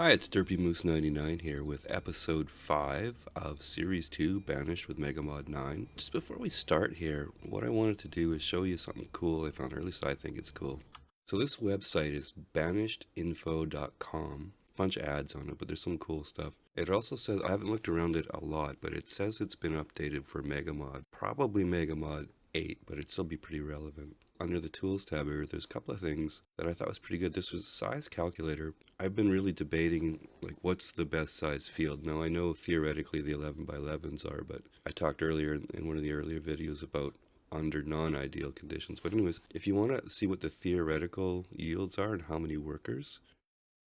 Hi, it's DerpyMoose99 here with episode 5 of series 2, Banished with megamod 9. Just before we start here, what I wanted to do is show you something cool I found, or at least I think it's cool. So this website is banishedinfo.com. Bunch of ads on it, but there's some cool stuff. It also says, I haven't looked around it a lot, but it says it's been updated for megamod. Probably megamod 8, but it'd still be pretty relevant. Under the tools tab here, there's a couple of things that I thought was pretty good. This was size calculator. I've been really debating, like, what's the best size field. Now, I know theoretically the 11 by 11s are, but I talked earlier in one of the earlier videos about under non-ideal conditions. But anyways, if you want to see what the theoretical yields are and how many workers,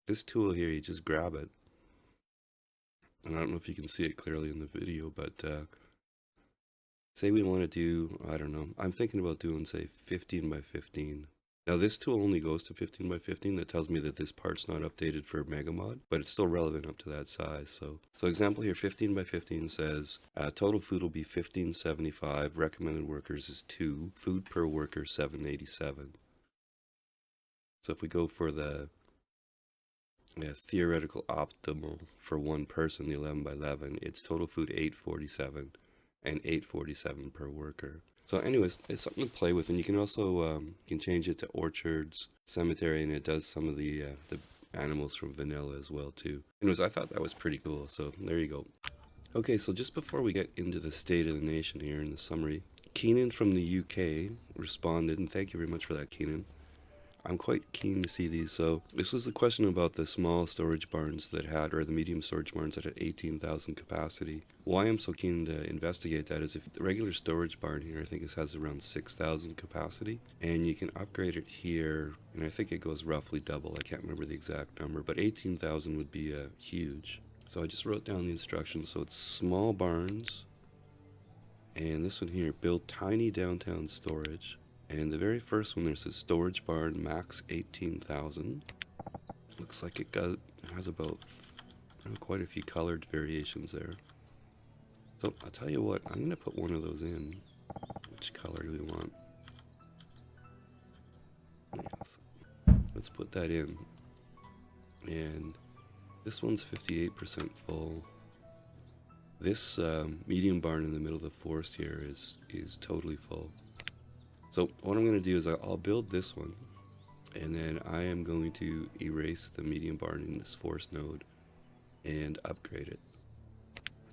this tool here, you just grab it. And I don't know if you can see it clearly in the video, but say we want to do, I don't know, I'm thinking about doing, say, 15 by 15. Now this tool only goes to 15 by 15. That tells me that this part's not updated for megamod, but it's still relevant up to that size. So example here, 15 by 15 says, total food will be 1575, recommended workers is 2, food per worker 787. So if we go for the theoretical optimal for one person, the 11 by 11, it's total food 847 and 847 per worker. So anyways, it's something to play with, and you can also you can change it to orchards, cemetery, and it does some of the animals from vanilla as well too. Anyways, I thought that was pretty cool, so there you go. Okay, so just before we get into the state of the nation here in the summary, Keenan from the UK responded, and thank you very much for that, Keenan. I'm quite keen to see these. So this was the question about the small storage barns that had, or the medium storage barns that had 18,000 capacity. Why I'm so keen to investigate that is if the regular storage barn here, I think it has around 6,000 capacity, and you can upgrade it here, and I think it goes roughly double. I can't remember the exact number, but 18,000 would be huge. So I just wrote down the instructions. So it's small barns, and this one here, build tiny downtown storage. And the very first one, there's a storage barn, max 18,000. Looks like it has about quite a few colored variations there. So I'll tell you what, I'm going to put one of those in. Which color do we want? Yes. Let's put that in. And this one's 58% full. This medium barn in the middle of the forest here is totally full. So what I'm going to do is I'll build this one, and then I am going to erase the medium barn in this forest node and upgrade it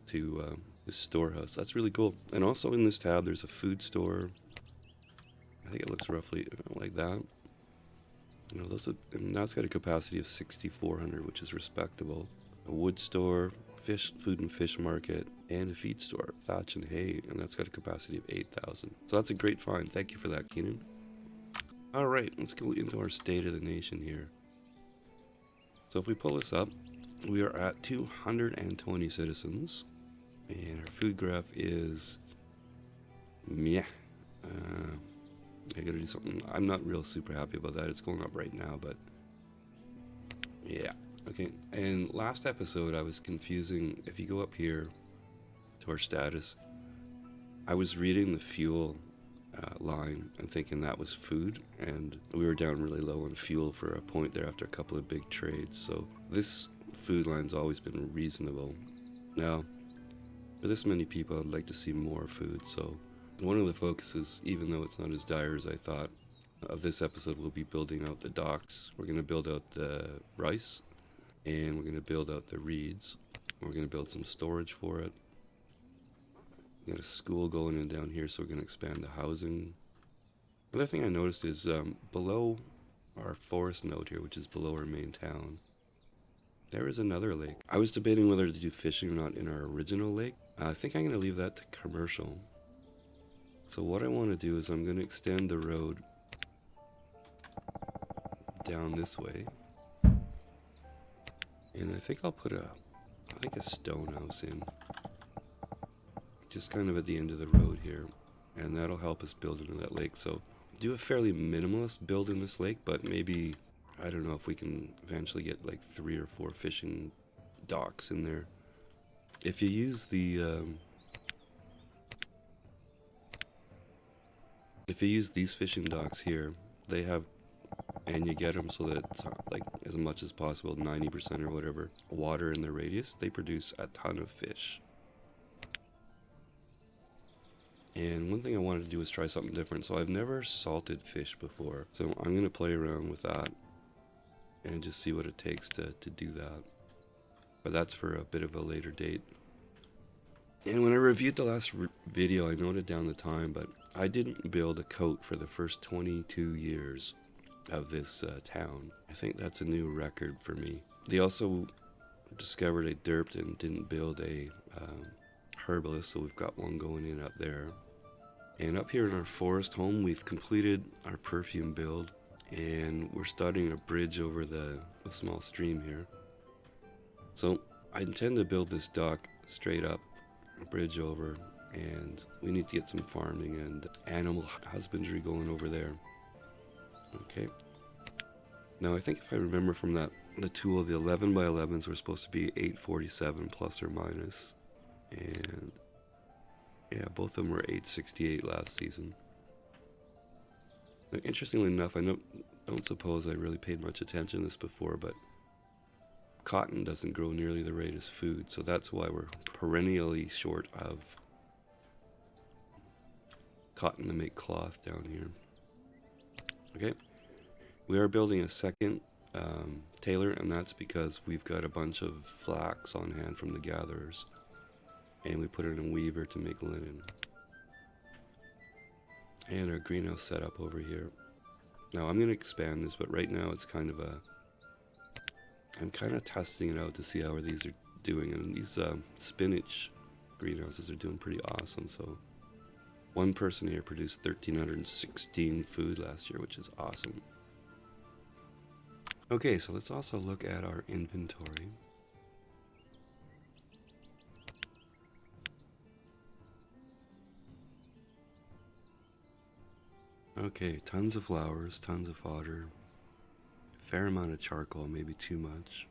to this storehouse. That's really cool. And also in this tab there's a food store. I think it looks roughly like that. You know, and that's got a capacity of 6,400, which is respectable. A wood store, food and fish market, and a feed store, thatch and hay, and that's got a capacity of 8,000. So that's a great find. Thank you for that, Keenan. All right, let's go into our state of the nation here. So if we pull this up, we are at 220 citizens, and our food graph is meh. I gotta do something. I'm not real super happy about that. It's going up right now, but yeah. Okay, and last episode I was confusing. If you go up here to our status, I was reading the fuel line and thinking that was food, and we were down really low on fuel for a point there after a couple of big trades. So this food line's always been reasonable. Now, for this many people, I'd like to see more food. So one of the focuses, even though it's not as dire as I thought, of this episode will be building out the docks. We're going to build out the rice, and we're going to build out the reeds. We're going to build some storage for it. We got a school going in down here, so we're going to expand the housing. Another thing I noticed is below our forest node here, which is below our main town, there is another lake. I was debating whether to do fishing or not in our original lake. I think I'm going to leave that to commercial. So what I want to do is I'm going to extend the road down this way. And I think I'll put a stone house in. Just kind of at the end of the road here. And that'll help us build into that lake. So do a fairly minimalist build in this lake, but maybe, I don't know if we can eventually get like 3 or 4 fishing docks in there. If you use the if you use these fishing docks here, they have and you get them so that it's like as much as possible, 90% or whatever, water in the radius, they produce a ton of fish. And one thing I wanted to do was try something different. So I've never salted fish before. So I'm going to play around with that and just see what it takes to do that. But that's for a bit of a later date. And when I reviewed the last video, I noted down the time, but I didn't build a coat for the first 22 years of this town. I think that's a new record for me. They also discovered I derped and didn't build a herbalist, so we've got one going in up there. And up here in our forest home, we've completed our perfume build, and we're starting a bridge over the small stream here. So I intend to build this dock straight up, a bridge over, and we need to get some farming and animal husbandry going over there. Okay. Now I think if I remember from the tool, the 11 by 11s were supposed to be 847 plus or minus, and yeah, both of them were 868 last season. Now, interestingly enough, I don't suppose I really paid much attention to this before, but cotton doesn't grow nearly the rate as food, so that's why we're perennially short of cotton to make cloth down here. Okay, we are building a second tailor, and that's because we've got a bunch of flax on hand from the gatherers, and we put it in a weaver to make linen. And our greenhouse set up over here. Now I'm going to expand this, but right now it's kind of I'm kind of testing it out to see how these are doing, and these spinach greenhouses are doing pretty awesome. So one person here produced 1,316 food last year, which is awesome. Okay, so let's also look at our inventory. Okay, tons of flowers, tons of fodder, fair amount of charcoal, maybe too much.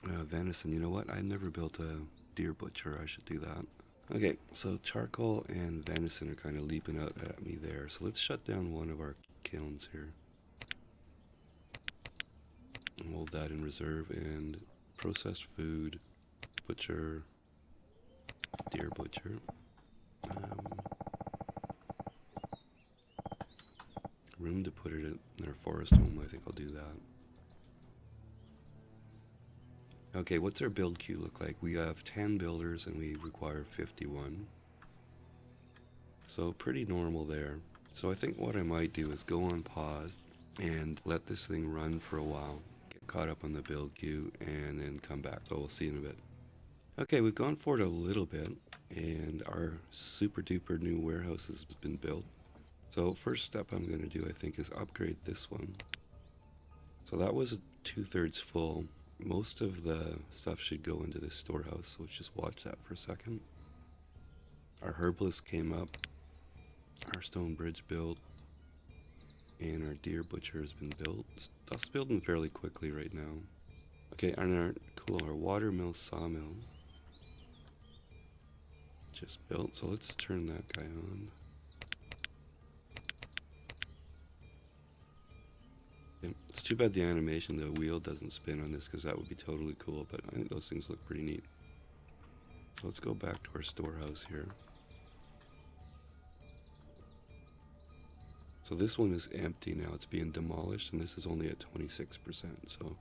Venison, you know what? I've never built a deer butcher, I should do that. Okay, so charcoal and venison are kind of leaping out at me there, so let's shut down one of our kilns here. And hold that in reserve, and processed food, butcher, deer butcher. Room to put it in our forest home, I think I'll do that. Okay, what's our build queue look like? We have 10 builders and we require 51. So pretty normal there. So I think what I might do is go on pause and let this thing run for a while, get caught up on the build queue, and then come back. So we'll see in a bit. Okay, we've gone forward a little bit, and our super duper new warehouse has been built. So first step I'm going to do, I think, is upgrade this one. So that was 2/3 full. Most of the stuff should go into this storehouse, so let's just watch that for a second. Our herbalist came up, our stone bridge built, and our deer butcher has been built. Stuff's building fairly quickly right now. Okay, and our watermill sawmill just built, so let's turn that guy on. It's too bad the animation, the wheel doesn't spin on this, because that would be totally cool, but I think those things look pretty neat. So let's go back to our storehouse here. So this one is empty now, it's being demolished, and this is only at 26%, so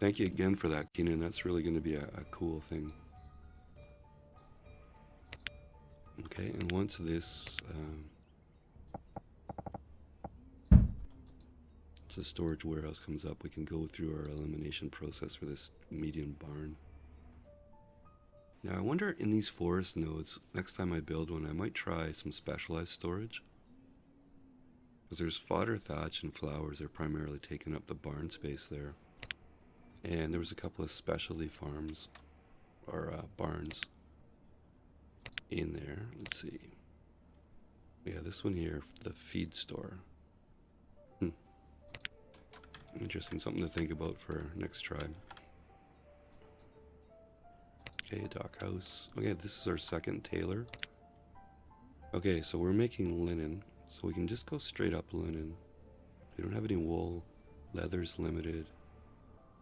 thank you again for that, Keenan. That's really going to be a cool thing. Okay, and once this the storage warehouse comes up, we can go through our elimination process for this medium barn. Now I wonder, in these forest nodes, next time I build one, I might try some specialized storage. Because there's fodder, thatch, and flowers are primarily taking up the barn space there. And there was a couple of specialty farms, or barns, in there. Let's see. Yeah, this one here, the feed store. Interesting, something to think about for next try. Okay, dock house. Okay, this is our second tailor. Okay, so we're making linen, so we can just go straight up linen. We don't have any wool. Leather's limited.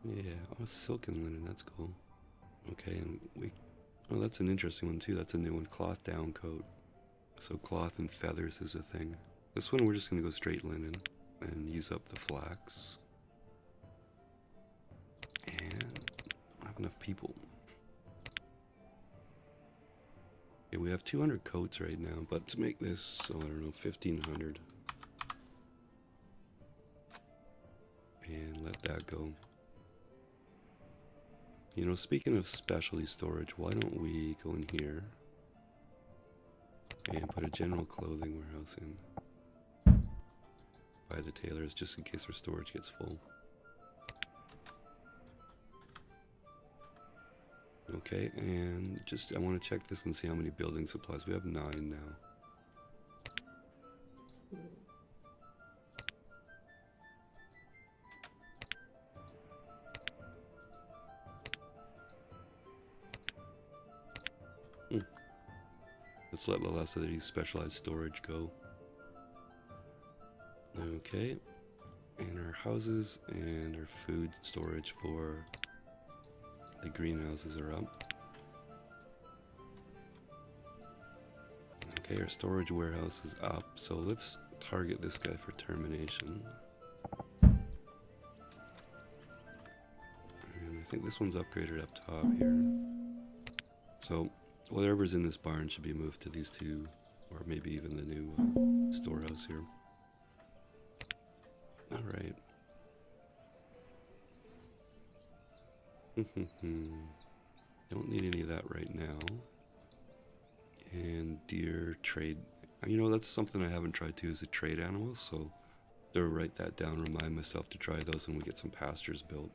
Yeah, oh, silk and linen, that's cool. Okay, and oh, that's an interesting one too. That's a new one, cloth down coat. So cloth and feathers is a thing. This one we're just gonna go straight linen and use up the flax. And I don't have enough people. Yeah, we have 200 coats right now, but to make this, oh, I don't know, 1,500. And let that go. You know, speaking of specialty storage, why don't we go in here and put a general clothing warehouse in by the tailors, just in case our storage gets full. Okay, and just I want to check this and see how many building supplies. We have 9 now. Let's let the less of these specialized storage go. Okay, and our houses and our food storage for the greenhouses are up. Okay, our storage warehouse is up, so let's target this guy for termination. And I think this one's upgraded up top here. So whatever's in this barn should be moved to these two, or maybe even the new storehouse here. Alright. Don't need any of that right now. And deer trade. You know, that's something I haven't tried too, is a trade animals, so I'll write that down, remind myself to try those when we get some pastures built.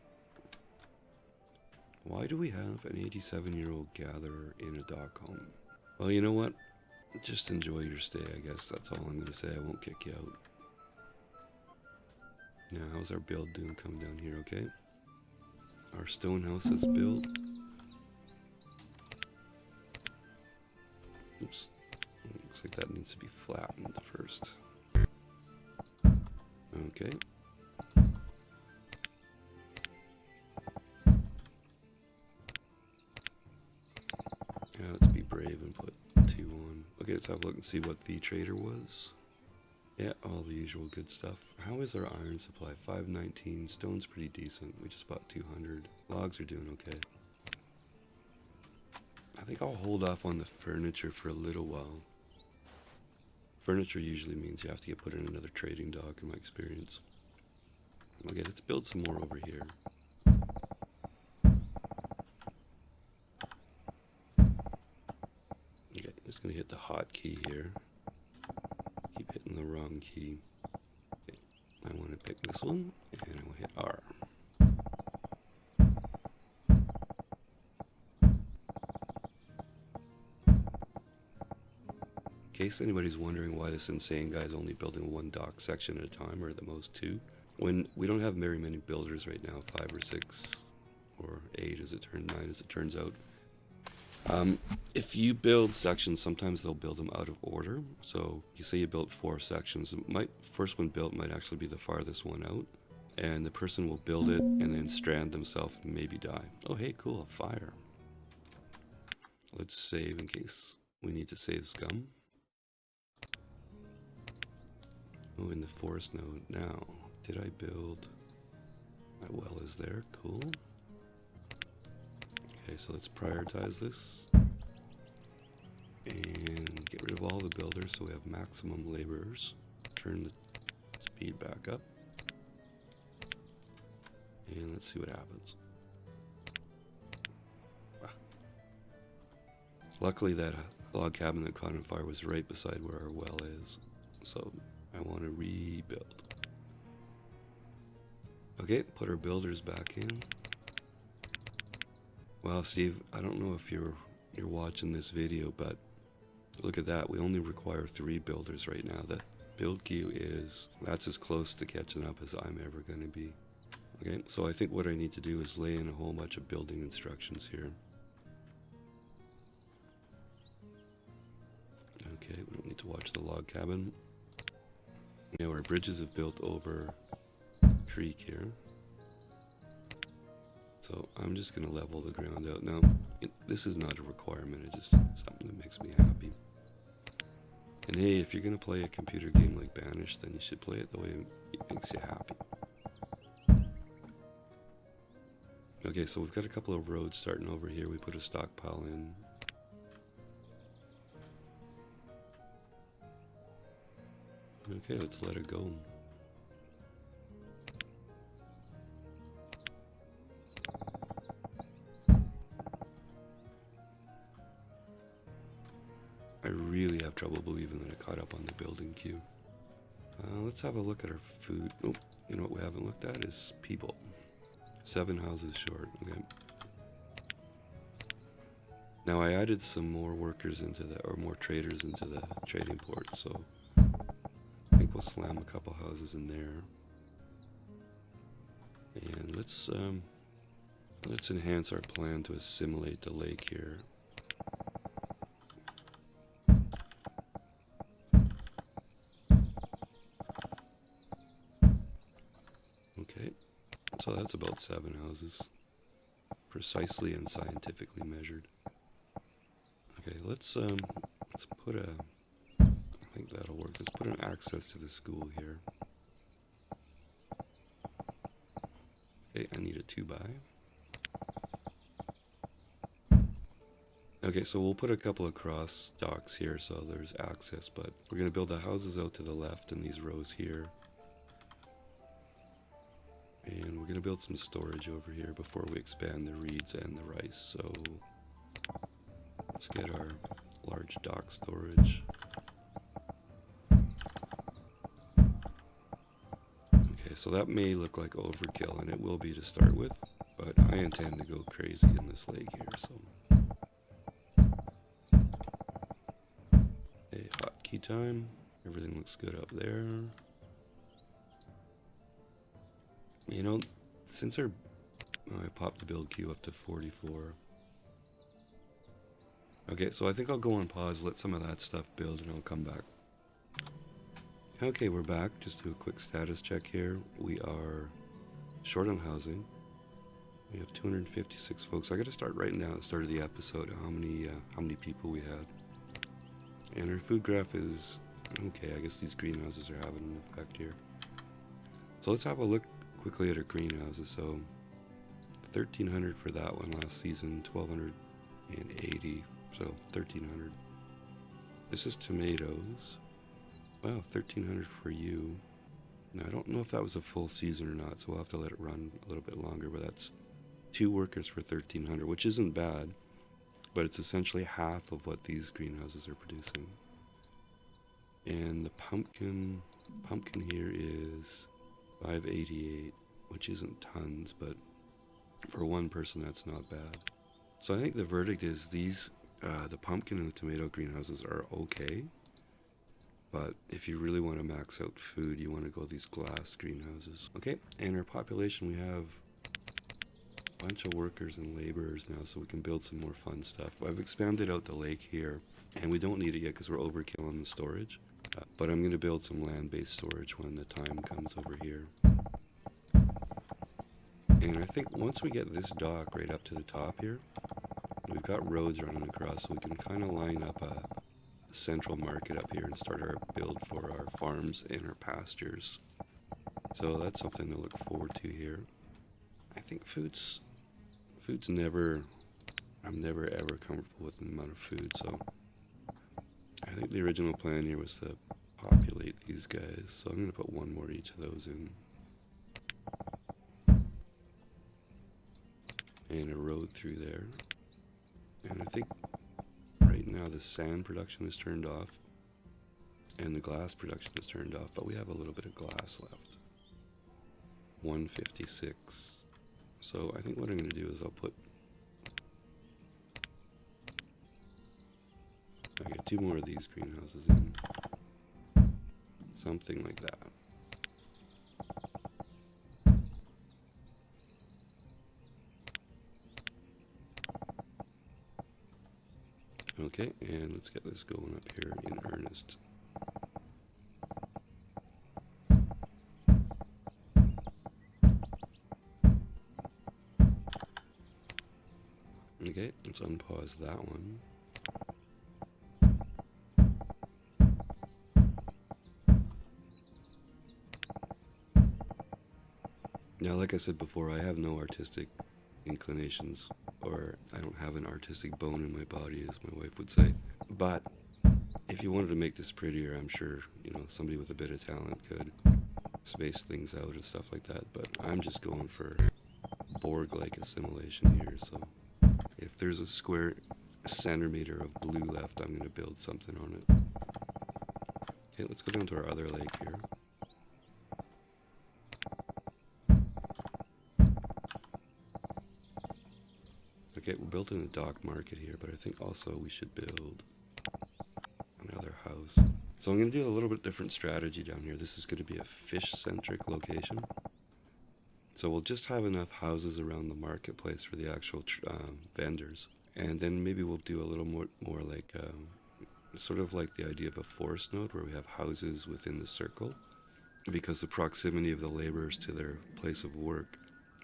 Why do we have an 87-year-old gatherer in a dog home? Well, you know what? Just enjoy your stay, I guess. That's all I'm going to say. I won't kick you out. Now, how's our build doing coming down here, okay? Our stone house is built. Oops. Looks like that needs to be flattened first. Okay. Yeah, let's be brave and put 2 on. Okay, let's have a look and see what the trader was. Yeah, all the usual good stuff. How is our iron supply? 519. Stone's pretty decent. We just bought 200. Logs are doing okay. I think I'll hold off on the furniture for a little while. Furniture usually means you have to get put in another trading dock, in my experience. Okay, let's build some more over here. Okay, just gonna hit the hotkey here. Keep hitting the wrong key. Okay, I want to pick this one, and I will hit R. In case anybody's wondering why this insane guy is only building 1 dock section at a time, or at the most 2, when we don't have very many builders right now, 5 or 6, or 8 as it turns, 9 as it turns out. If you build sections, sometimes they'll build them out of order. So you say you built 4 sections, first one built might actually be the farthest one out, and the person will build it and then strand themselves and maybe die. Oh hey, cool, a fire. Let's save in case we need to save scum. Oh, in the forest node. Now, did I build? My well is there, cool. Okay, so let's prioritize this. And get rid of all the builders so we have maximum laborers. Turn the speed back up. And let's see what happens. Ah. Luckily that log cabin that caught on fire was right beside where our well is. So I want to rebuild. Okay, put our builders back in. Well, Steve, I don't know if you're watching this video, but look at that. We only require 3 builders right now. The build queue that's as close to catching up as I'm ever going to be. Okay, so I think what I need to do is lay in a whole bunch of building instructions here. Okay, we don't need to watch the log cabin. Now our bridges have built over creek here. So I'm just going to level the ground out. Now, this is not a requirement, it's just something that makes me happy. And hey, if you're going to play a computer game like Banished, then you should play it the way it makes you happy. Okay, so we've got a couple of roads starting over here. We put a stockpile in. Okay, let's let it go. I really have trouble believing that I caught up on the building queue. Let's have a look at our food. Oh, you know what we haven't looked at is people. 7 houses short, okay. Now I added some more workers into the, or more traders into the trading port, so I think we'll slam a couple houses in there. And let's enhance our plan to assimilate the lake here. Okay, so that's about 7 houses, precisely and scientifically measured. Okay, let's put a, I think that'll work. Let's put an access to the school here. Okay, I need a 2x. Okay, so we'll put a couple of cross docks here so there's access, but we're going to build the houses out to the left in these rows here. And we're going to build some storage over here before we expand the reeds and the rice. So let's get our large dock storage. Okay, so that may look like overkill, and it will be to start with, but I intend to go crazy in this lake here, so. Okay, hotkey time. Everything looks good up there. You know, since I popped the build queue up to 44. Okay, so I think I'll go on pause, let some of that stuff build, and I'll come back. Okay, we're back. Just do a quick status check here. We are short on housing. We have 256 folks. I got to start writing down at the start of the episode how many people we had. And our food graph is okay. I guess these greenhouses are having an effect here. So let's have a look quickly at our greenhouses. So 1,300 for that one last season, 1,280, so 1,300. This is tomatoes. Wow, 1,300 for you. Now I don't know if that was a full season or not, so we'll have to let it run a little bit longer, but that's 2 workers for 1,300, which isn't bad, but it's essentially half of what these greenhouses are producing. And the pumpkin here is 588, which isn't tons, but for one person that's not bad. So I think the verdict is these, the pumpkin and the tomato greenhouses are okay, but if you really want to max out food, you want to go these glass greenhouses. Okay, and our population, we have a bunch of workers and laborers now, so we can build some more fun stuff. I've expanded out the lake here, and we don't need it yet because we're overkill on the storage, but I'm going to build some land-based storage when the time comes over here. And I think once we get this dock right up to the top here, we've got roads running across, so we can kind of line up a central market up here and start our build for our farms and our pastures. So that's something to look forward to here. I think food's never, I'm never ever comfortable with the amount of food, so I think the original plan here was to populate these guys, so I'm going to put 1 more each of those in. And a road through there. And I think right now the sand production is turned off and the glass production is turned off, but we have a little bit of glass left. 156. So I think what I'm going to do is I'll get 2 more of these greenhouses in. Something like that. Okay, and let's get this going up here in earnest. Okay, let's unpause that one. Now, like I said before, I have no artistic inclinations, or I don't have an artistic bone in my body, as my wife would say. But if you wanted to make this prettier, I'm sure, somebody with a bit of talent could space things out and stuff like that. But I'm just going for Borg-like assimilation here. So if there's a square centimeter of blue left, I'm going to build something on it. Okay, let's go down to our other lake here. Okay, we're building a dock market here, but I think also we should build another house. So I'm going to do a little bit different strategy down here. This is going to be a fish-centric location. So we'll just have enough houses around the marketplace for the actual vendors. And then maybe we'll do a little more like, sort of like the idea of a forest node where we have houses within the circle. Because the proximity of the laborers to their place of work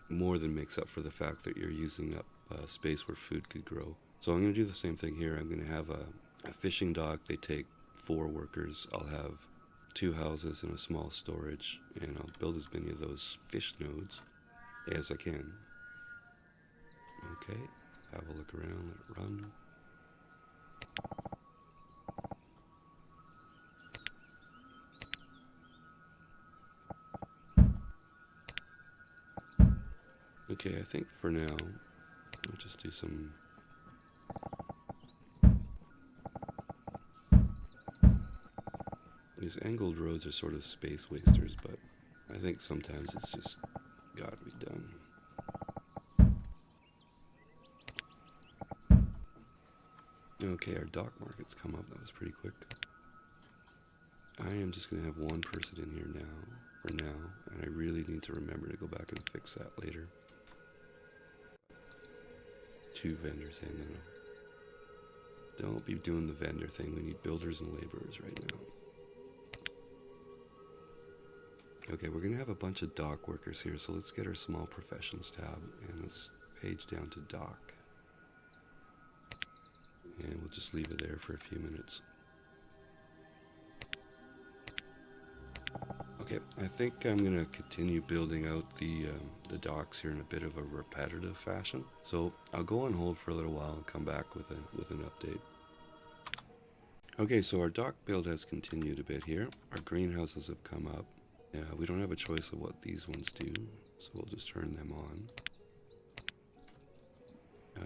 more than makes up for the fact that you're using up space where food could grow. So I'm going to do the same thing here. I'm going to have a fishing dock. They take 4 workers. I'll have 2 houses and a small storage, and I'll build as many of those fish nodes as I can. Okay, have a look around, let it run. Okay, I think for now, I'll just do some... These angled roads are sort of space wasters, but I think sometimes it's just gotta be done. Okay, our dock market's come up. That was pretty quick. I am just going to have one person in here now, for now, and I really need to remember to go back and fix that later. 2 vendors, hey, no. Don't be doing the vendor thing. We need builders and laborers right now. Okay, we're going to have a bunch of dock workers here, so let's get our small professions tab, and let's page down to dock. And we'll just leave it there for a few minutes. Okay, I think I'm going to continue building out the docks here in a bit of a repetitive fashion. So I'll go on hold for a little while and come back with an update. Okay, so our dock build has continued a bit here. Our greenhouses have come up. We don't have a choice of what these ones do, so we'll just turn them on.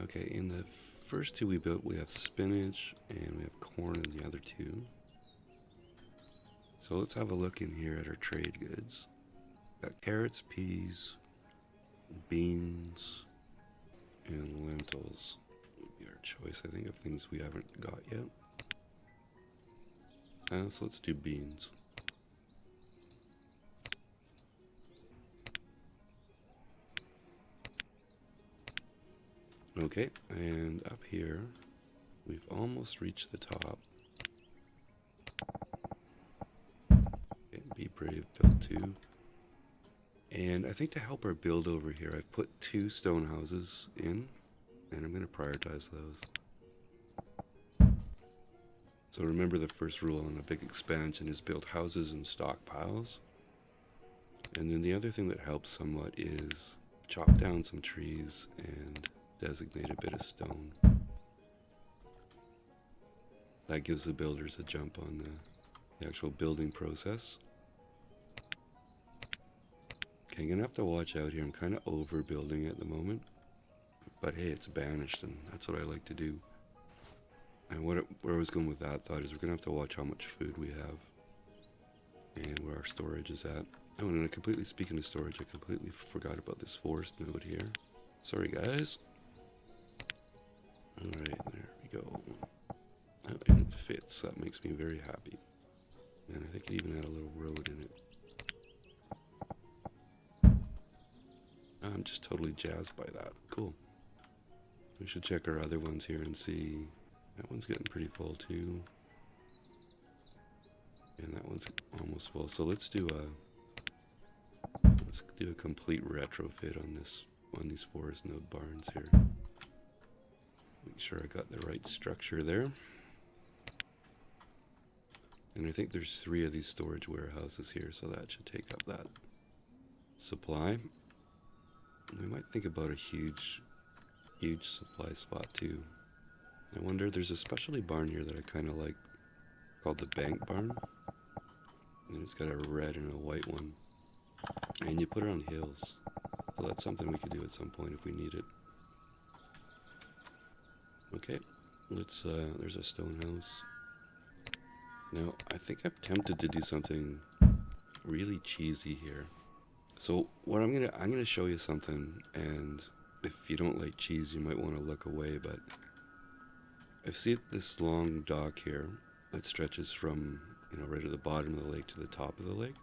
Okay, in the first 2 we built, we have spinach and we have corn in the other 2. So let's have a look in here at our trade goods. Got carrots, peas, beans, and lentils would be our choice, I think, of things we haven't got yet. So let's do beans. Okay, and up here, we've almost reached the top. Okay, be brave, build 2. And I think to help our build over here, I've put 2 stone houses in, and I'm going to prioritize those. So remember the first rule on a big expansion is build houses and stockpiles. And then the other thing that helps somewhat is chop down some trees and designate a bit of stone. That gives the builders a jump on the actual building process. Okay, I'm going to have to watch out here. I'm kind of overbuilding at the moment. But hey, it's Banished, and that's what I like to do. And where I was going with that thought is we're going to have to watch how much food we have and where our storage is at. Oh, and speaking of storage, I completely forgot about this forest node here. Sorry, guys. Alright, there we go. Oh, and it fits. That makes me very happy. And I think it even had a little road in it. I'm just totally jazzed by that. Cool. We should check our other ones here and see. That one's getting pretty full too. And that one's almost full. So let's do a complete retrofit on these forest node barns here. Make sure I got the right structure there. And I think there's 3 of these storage warehouses here, so that should take up that supply. We might think about a huge supply spot too. I wonder, there's a specialty barn here that I kind of like, called the bank barn. And it's got a red and a white one. And you put it on hills. So that's something we could do at some point if we need it. Okay, let's, there's a stone house. Now, I think I'm tempted to do something really cheesy here. So what I'm gonna show you something, and if you don't like cheese, you might want to look away, but I see this long dock here that stretches from, right at the bottom of the lake to the top of the lake.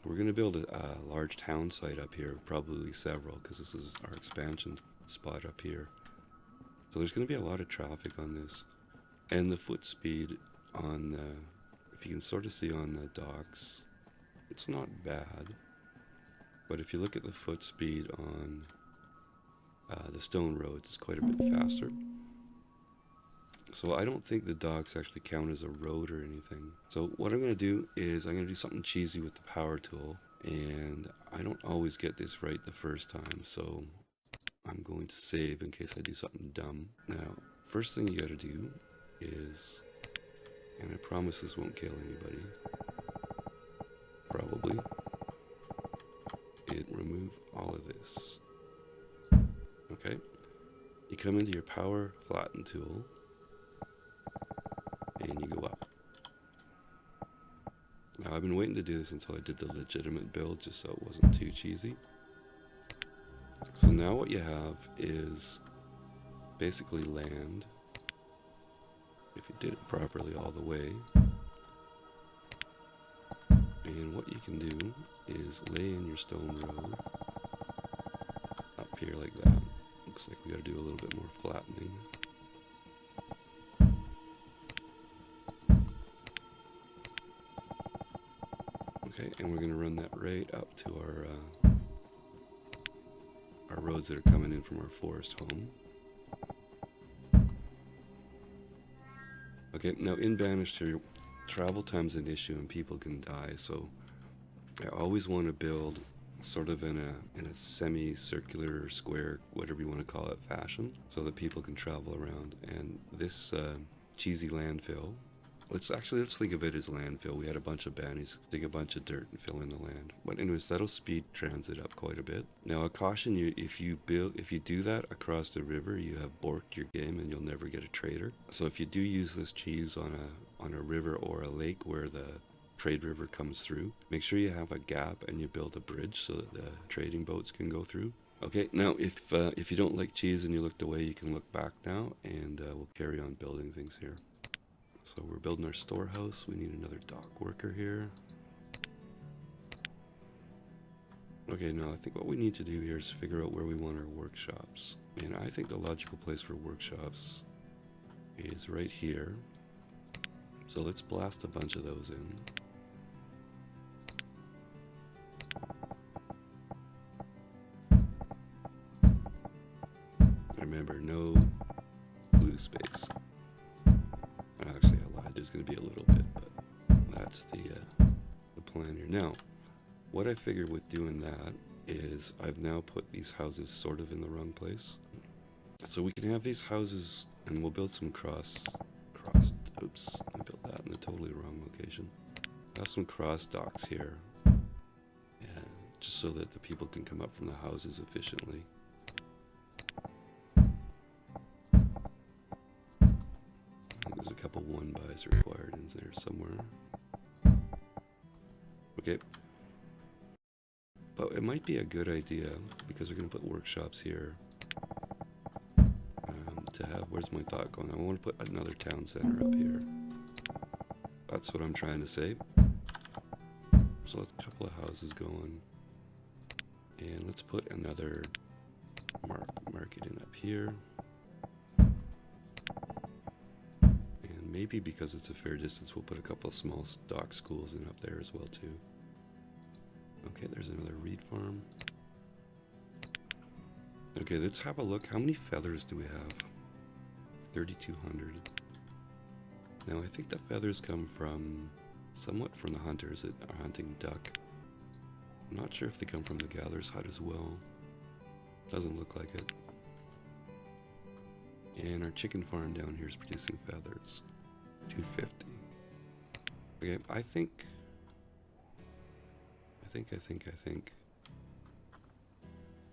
We're going to build a large town site up here, probably several, because this is our expansion spot up here. So there's going to be a lot of traffic on this. And the foot speed on, if you can sort of see on the docks, it's not bad. But if you look at the foot speed on the stone roads, it's quite a bit faster. So I don't think the docks actually count as a road or anything. So what I'm going to do is I'm going to do something cheesy with the power tool. And I don't always get this right the first time, so I'm going to save in case I do something dumb. Now, first thing you got to do is, and I promise this won't kill anybody, probably, remove all of this. Okay, you come into your power flatten tool, and you go up. Now, I've been waiting to do this until I did the legitimate build, just so it wasn't too cheesy. So now what you have is basically land, if you did it properly all the way. And what you can do is lay in your stone road up here like that. Looks like we got to do a little bit more flattening. Okay, and we're going to run that right up to our roads that are coming in from our forest home. Okay, now in Banished here, travel time's an issue and people can die, so I always want to build sort of in a semi-circular, square, whatever you want to call it, fashion, so that people can travel around. And this cheesy landfill, let's think of it as landfill. We had a bunch of bannies dig a bunch of dirt and fill in the land. But anyways, that'll speed transit up quite a bit. Now I caution you, if you do that across the river, you have borked your game and you'll never get a trader. So if you do use this cheese on a river or a lake where the trade river comes through, make sure you have a gap and you build a bridge so that the trading boats can go through. Okay, now if you don't like cheese and you looked away, you can look back now, and we'll carry on building things here. So we're building our storehouse. We need another dock worker here. Okay, now I think what we need to do here is figure out where we want our workshops. And I think the logical place for workshops is right here. So let's blast a bunch of those in. Remember, no blue space. Actually, I lied. There's going to be a little bit, but that's the plan here. Now, what I figured with doing that is I've now put these houses sort of in the wrong place. So we can have these houses, and we'll build some oops, I built that in the totally wrong location. Have some cross docks here, and just so that the people can come up from the houses efficiently. There's a couple 1-bys required in there somewhere. Okay. But it might be a good idea, because we're going to put workshops here, to have, where's my thought going? I want to put another town center up here. That's what I'm trying to say. So let's a couple of houses going. And let's put another market in up here. And maybe because it's a fair distance, we'll put a couple of small stock schools in up there as well too. Okay, there's another reed farm. Okay, let's have a look. How many feathers do we have? 3,200. Now I think the feathers come from, somewhat from the hunters that are hunting duck. I'm not sure if they come from the gatherer's hut as well. Doesn't look like it. And our chicken farm down here is producing feathers. 250. Okay, I think. If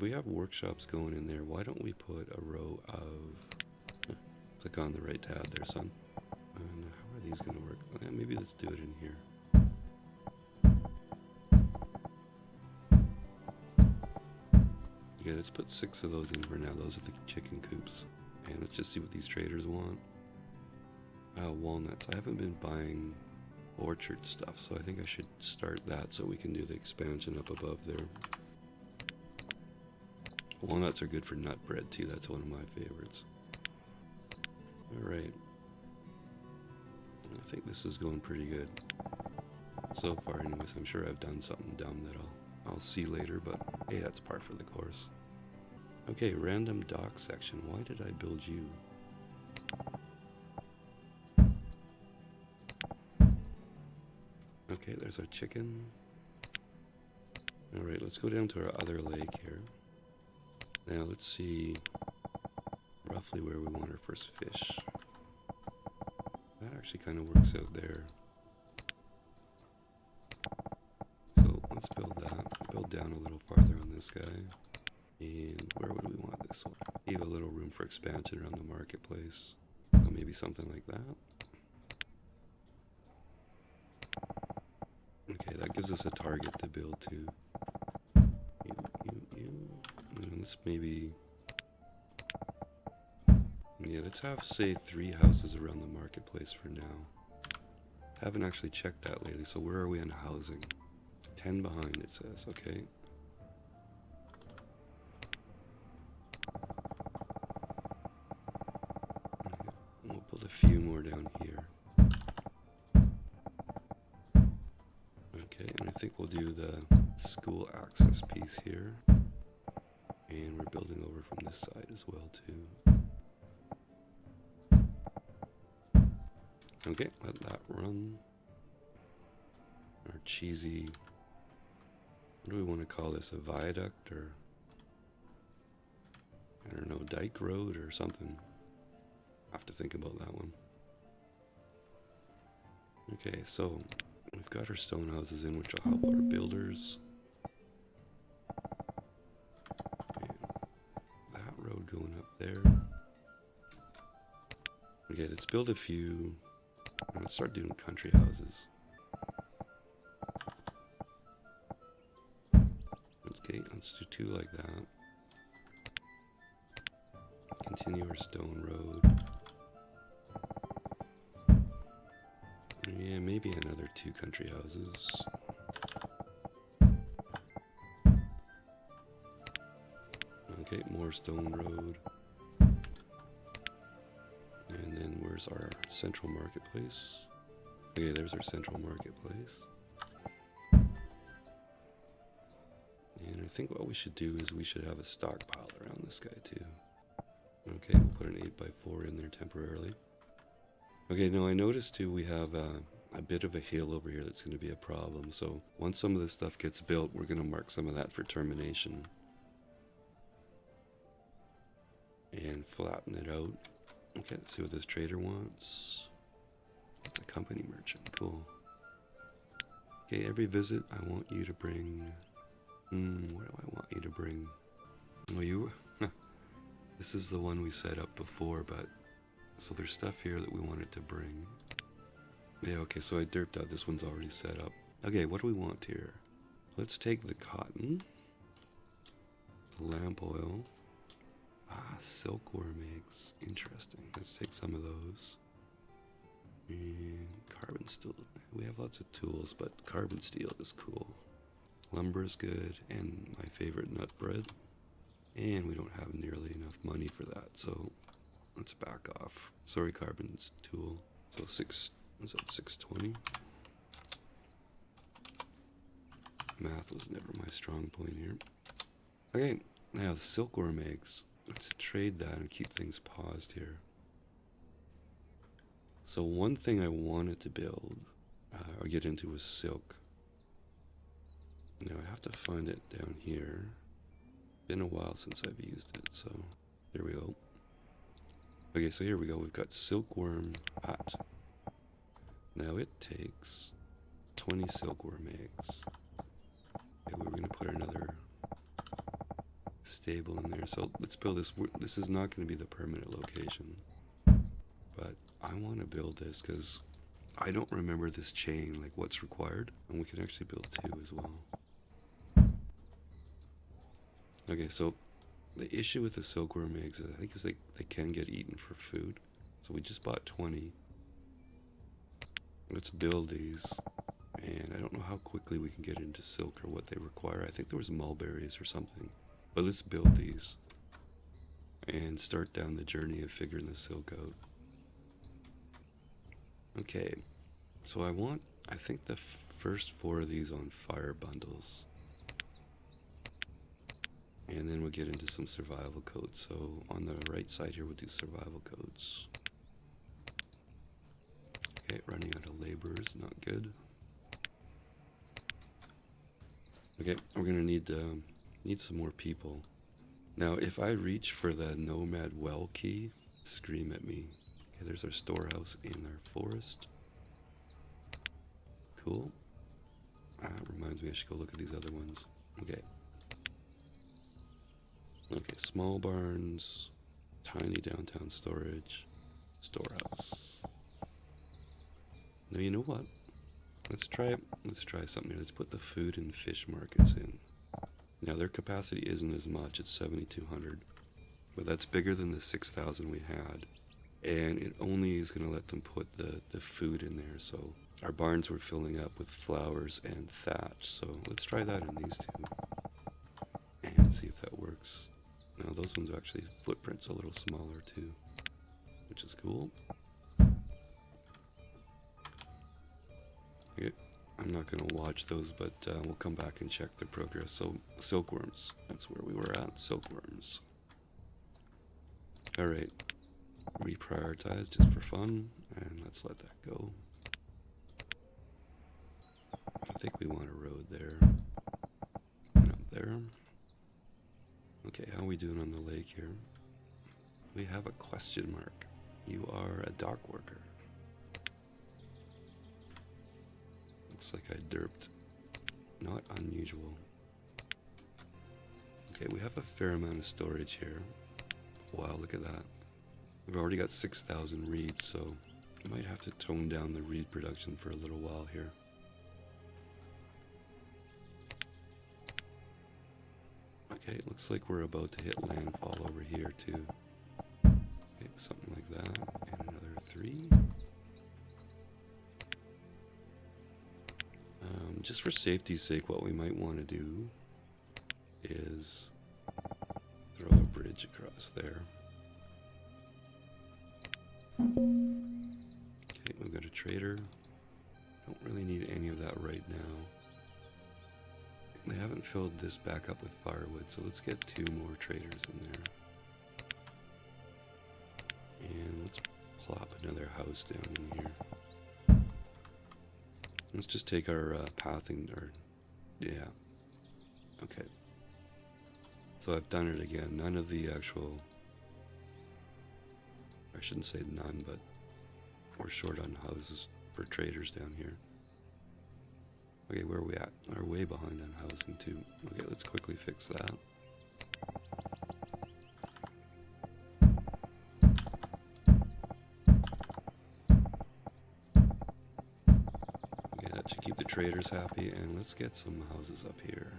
we have workshops going in there, why don't we put a row of... Click on the right tab there, son. And how are these going to work? Maybe let's do it in here. Okay, let's put 6 of those in for now. Those are the chicken coops. And let's just see what these traders want. Walnuts. I haven't been buying orchard stuff, so I think I should start that so we can do the expansion up above there. Walnuts are good for nut bread too. That's one of my favorites. Alright. I think this is going pretty good. So far anyways. I'm sure I've done something dumb that I'll see later, but hey, that's par for the course. Okay, random dock section. Why did I build you? Okay, there's our chicken. Alright, let's go down to our other lake here. Now let's see roughly where we want our first fish. That actually kind of works out there. So let's build that. Build down a little farther on this guy. And where would we want this one? Leave a little room for expansion around the marketplace. So maybe something like that. Okay, that gives us a target to build to. And let's maybe... Yeah, let's have, say, 3 houses around the marketplace for now. Haven't actually checked that lately, so where are we on housing? 10 behind, it says, okay. We'll put a few more down here. Okay, and I think we'll do the school access piece here. And we're building over from this side as well, too. Okay, let that run. Our cheesy... What do we want to call this? A viaduct or... I don't know, dike road or something. I'll have to think about that one. Okay, so we've got our stone houses in, which will help our builders. And that road going up there. Okay, let's build a few. Let's start doing country houses. Let's do 2 like that. Continue our stone road. Yeah, maybe another 2 country houses. Okay, more stone road. And then where's our central marketplace? Okay, there's our central marketplace. And I think what we should do is we should have a stockpile around this guy too. Okay, we'll put an 8x4 in there temporarily. Okay, now I noticed too we have a bit of a hill over here that's going to be a problem. So once some of this stuff gets built, we're going to mark some of that for termination. And flatten it out. Okay, let's see what this trader wants. It's a company merchant, cool. Okay, every visit I want you to bring... what do I want you to bring? Oh, you... This is the one we set up before, but... So there's stuff here that we wanted to bring. Yeah, okay, so I derped out. This one's already set up. Okay, what do we want here? Let's take the cotton. The lamp oil. Ah, silkworm eggs. Interesting. Let's take some of those. And carbon steel. We have lots of tools, but carbon steel is cool. Lumber is good, and my favorite nut bread. And we don't have nearly enough money for that, so let's back off. Sorry, carbon tool. So what's that, 620? Math was never my strong point here. Okay, now the silkworm eggs. Let's trade that and keep things paused here. So one thing I wanted to build or get into was silk. Now I have to find it down here. Been a while since I've used it, so there we go. Okay, so here we go. We've got silkworm hut. Now it takes 20 silkworm eggs. Okay, we're gonna put another stable in there. So let's build this. This is not going to be the permanent location, but I want to build this because I don't remember this chain, like what's required, and we can actually build 2 as well. Okay, so the issue with the silkworm eggs, I think, is they can get eaten for food. So we just bought 20. Let's build these, and I don't know how quickly we can get into silk or what they require. I think there was mulberries or something. But let's build these and start down the journey of figuring the silk out. Okay, so I think the first 4 of these on fire bundles. And then we'll get into some survival codes. So on the right side here, we'll do survival codes. Okay, running out of laborers, not good. Okay, we're gonna need some more people. Now, if I reach for the nomad well key, scream at me. Okay, there's our storehouse in our forest. Cool. Reminds me I should go look at these other ones. Okay. Okay, small barns, tiny downtown storage, storehouse. Now you know what? Let's try something here. Let's put the food and fish markets in. Now their capacity isn't as much, it's 7,200. But that's bigger than the 6,000 we had. And it only is going to let them put the food in there. So our barns were filling up with flowers and thatch. So let's try that in these 2. And see if that works. Now those ones are actually footprints a little smaller too, which is cool. Okay, I'm not going to watch those, but we'll come back and check the progress. So silkworms, that's where we were at, silkworms. Alright, reprioritize just for fun, and let's let that go. I think we want a road there, and up there. Okay, how are we doing on the lake here? We have a question mark. You are a dock worker. Looks like I derped. Not unusual. Okay, we have a fair amount of storage here. Wow, look at that. We've already got 6,000 reeds, so we might have to tone down the reed production for a little while here. Okay, it looks like we're about to hit landfall over here too. Okay, something like that, and another 3. Just for safety's sake, what we might want to do is throw a bridge across there. Okay, we've got a trader. Don't really need any of that right now. They haven't filled this back up with firewood, so let's get 2 more traders in there. And let's plop another house down in here. Let's just take our pathing, yeah. Okay. So I've done it again. None of the actual, I shouldn't say none, but we're short on houses for traders down here. Okay, where are we at? We're way behind on housing too. Okay, let's quickly fix that. Okay, that should keep the traders happy, and let's get some houses up here.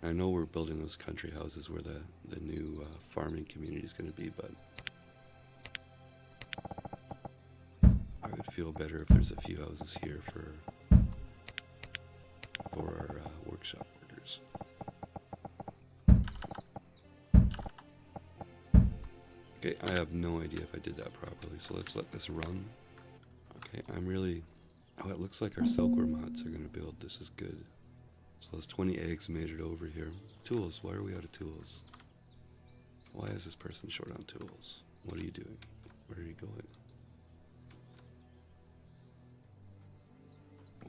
I know we're building those country houses where the new farming community is going to be, but I would feel better if there's a few houses here for our workshop workers. Okay, I have no idea if I did that properly, so let's let this run. Okay, oh, it looks like our silkworm huts are going to build. This is good. So those 20 eggs made it over here. Tools, why are we out of tools? Why is this person short on tools? What are you doing? Where are you going?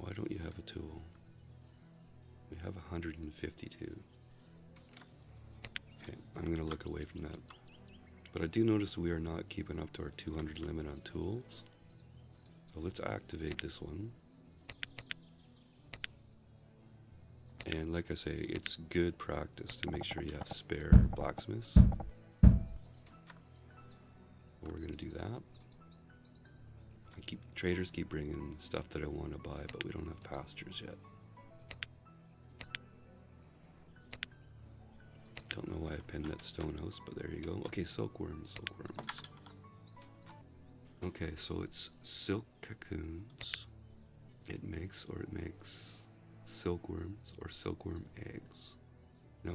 Why don't you have a tool? We have 152. Okay, I'm going to look away from that. But I do notice we are not keeping up to our 200 limit on tools. So let's activate this one. And like I say, it's good practice to make sure you have spare blacksmiths. So we're going to do that. Traders keep bringing stuff that I want to buy, but we don't have pastures yet. Don't know why I pinned that stone house, but there you go. Okay, silkworms. Okay, so it's silk cocoons. It makes silkworms or silkworm eggs. Now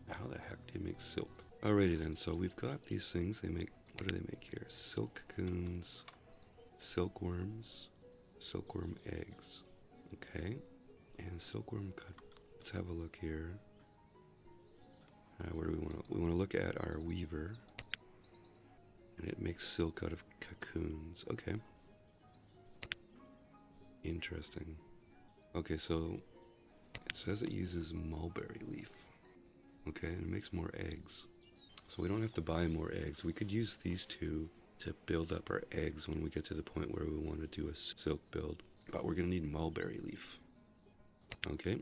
how the heck do you make silk? Alrighty then, so we've got these things. What do they make here? Silk cocoons, silkworms, silkworm eggs. Okay, and silkworm let's have a look here. Where do we want to? We want to look at our weaver, and it makes silk out of cocoons. Okay, interesting. Okay, so it says it uses mulberry leaf. Okay, and it makes more eggs. So we don't have to buy more eggs. We could use these two to build up our eggs when we get to the point where we want to do a silk build. But we're going to need mulberry leaf. Okay,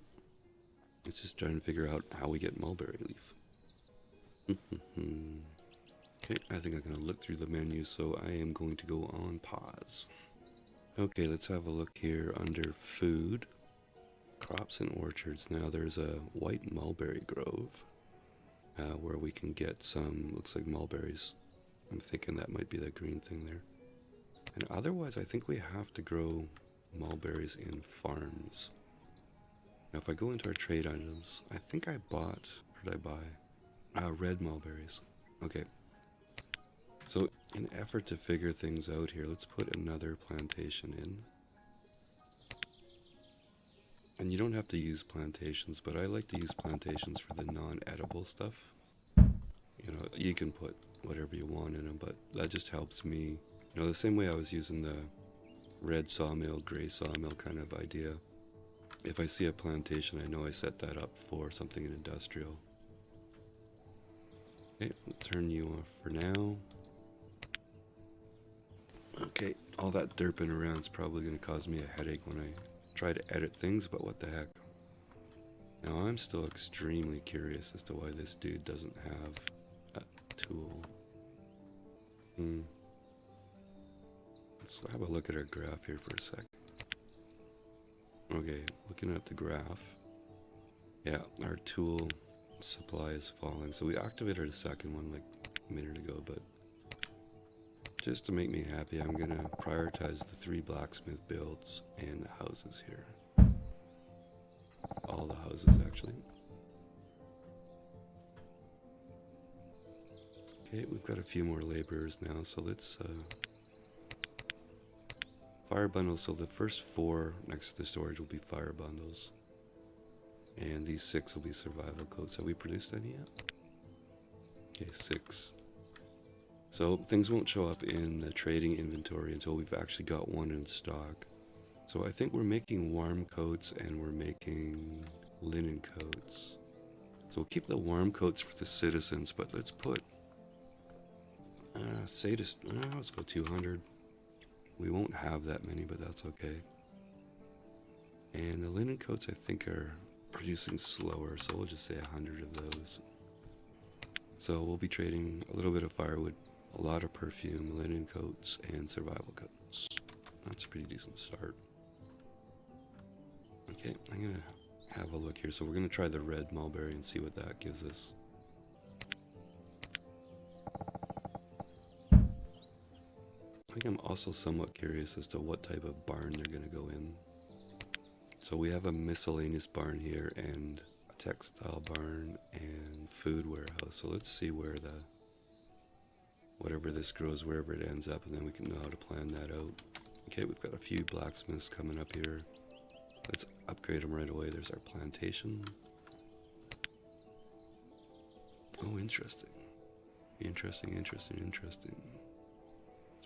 let's just try and figure out how we get mulberry leaf. Okay, I think I'm going to look through the menu, so I am going to go on pause. Okay, let's have a look here under food, crops and orchards. Now there's a white mulberry grove where we can get some, looks like mulberries. I'm thinking that might be that green thing there. And otherwise, I think we have to grow mulberries in farms. Now if I go into our trade items, I think I bought, what did I buy? Red mulberries. Okay. So in effort to figure things out here, let's put another plantation in. And you don't have to use plantations, but I like to use plantations for the non-edible stuff. You know, you can put whatever you want in them, but that just helps me. You know, the same way I was using the red sawmill, gray sawmill kind of idea. If I see a plantation, I know I set that up for something in industrial. Okay, we'll turn you off for now. Okay, all that derping around is probably going to cause me a headache when I try to edit things, but what the heck. Now I'm still extremely curious as to why this dude doesn't have a tool. Let's have a look at our graph here for a sec. Okay, looking at the graph. Yeah, our tool supply is falling. So we activated a second one like a minute ago, but just to make me happy, I'm going to prioritize the 3 blacksmith builds and the houses here. All the houses, actually. Okay, we've got a few more laborers now, so let's fire bundles. So the first 4 next to the storage will be fire bundles, and these 6 will be survival coats. Have we produced any yet? Okay, 6. So things won't show up in the trading inventory until we've actually got one in stock. So I think we're making warm coats and we're making linen coats. So we'll keep the warm coats for the citizens, but let's put, let's go 200. We won't have that many, but that's okay. And the linen coats I think are producing slower, so we'll just say 100 of those. So we'll be trading a little bit of firewood, a lot of perfume, linen coats, and survival coats. That's a pretty decent start. Okay, I'm going to have a look here. So we're going to try the red mulberry and see what that gives us. I think I'm also somewhat curious as to what type of barn they're going to go in. So we have a miscellaneous barn here and a textile barn and food warehouse. So let's see where whatever this grows, wherever it ends up, and then we can know how to plan that out. Okay, we've got a few blacksmiths coming up here. Let's upgrade them right away. There's our plantation. Oh, interesting. Interesting.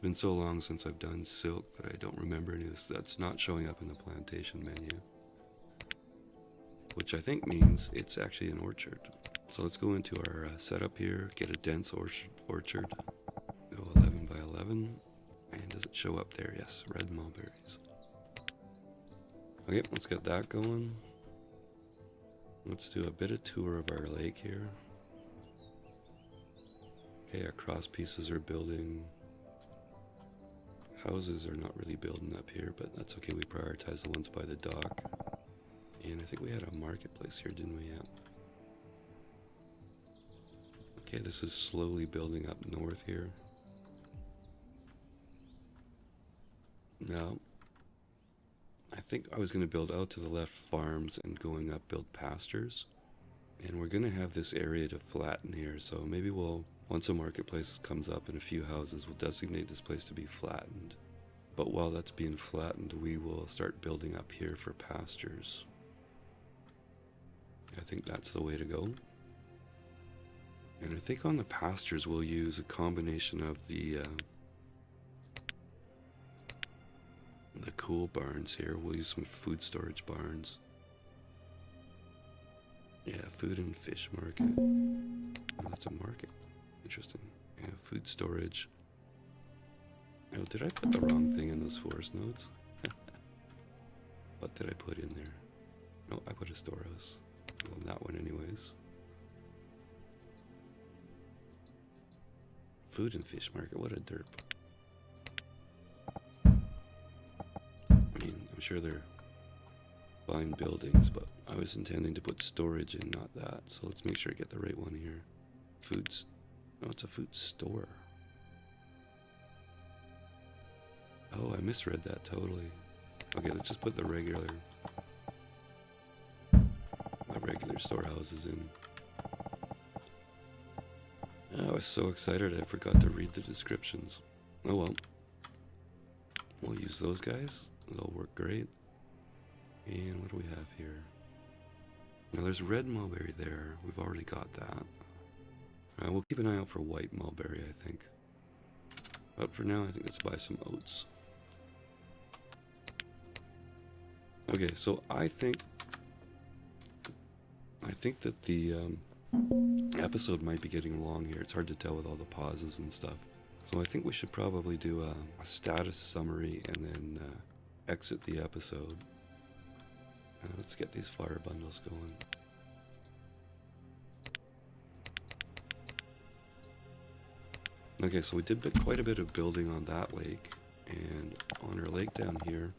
It's been so long since I've done silk that I don't remember any of this. That's not showing up in the plantation menu, which I think means it's actually an orchard. So let's go into our setup here, get a dense orchard, go 11 by 11, and does it show up there? Yes, red mulberries. Okay, let's get that going. Let's do a bit of tour of our lake here. Okay, our cross pieces are building. Houses are not really building up here, but that's okay. We prioritize the ones by the dock. And I think we had a marketplace here, didn't we? Yeah. Okay, this is slowly building up north here. Now, I think I was going to build out to the left farms and going up build pastures. And we're going to have this area to flatten here. So maybe we'll, once a marketplace comes up and a few houses, we'll designate this place to be flattened. But while that's being flattened, we will start building up here for pastures. I think that's the way to go. And I think on the pastures we'll use a combination of the cool barns here. We'll use some food storage barns. Yeah, food and fish market. Oh, that's a market. Interesting. Yeah, food storage. Oh, did I put the wrong thing in those forest nodes? What did I put in there? No, I put a storehouse. Well, that one anyways. Food and fish market, what a derp. I mean, I'm sure they're fine buildings, but I was intending to put storage in, not that. So let's make sure I get the right one here. Foods. No, it's a food store. Oh, I misread that totally. Okay, let's just put the regular storehouses in. I was so excited I forgot to read the descriptions. Oh well. We'll use those guys. They'll work great. And what do we have here? Now there's red mulberry there. We've already got that. We'll keep an eye out for white mulberry, I think. But for now, I think let's buy some oats. Okay, so I think that the episode might be getting long here. It's hard to tell with all the pauses and stuff. So I think we should probably do a status summary and then exit the episode. Let's get these fire bundles going. Okay, so we did quite a bit of building on that lake, and on our lake down here,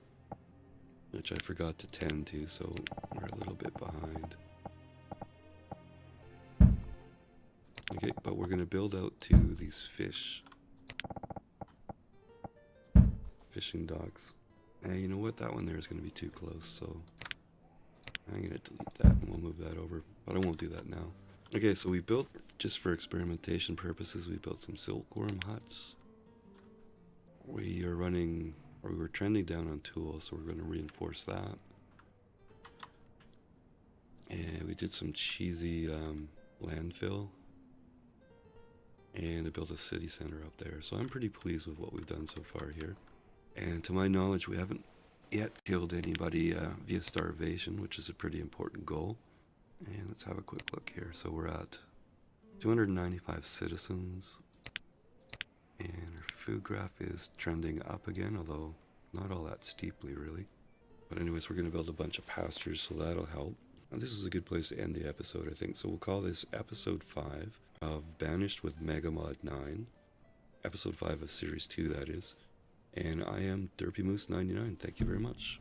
which I forgot to tend to, so we're a little bit behind. Okay, but we're going to build out to these fishing docks. And you know what? That one there is going to be too close, so I'm going to delete that and we'll move that over. But I won't do that now. Okay, so we built, just for experimentation purposes, we built some silkworm huts. We were trending down on tools, so we're going to reinforce that. And we did some cheesy landfill. And I built a city center up there. So I'm pretty pleased with what we've done so far here. And to my knowledge, we haven't yet killed anybody via starvation, which is a pretty important goal. And let's have a quick look here. So we're at 295 citizens. And our food graph is trending up again, although not all that steeply really. But anyways, we're going to build a bunch of pastures, so that'll help. Now, this is a good place to end the episode, I think. So we'll call this episode 5 of Banished with megamod 9. Episode 5 of series 2, that is. And I am DerpyMoose99. Thank you very much.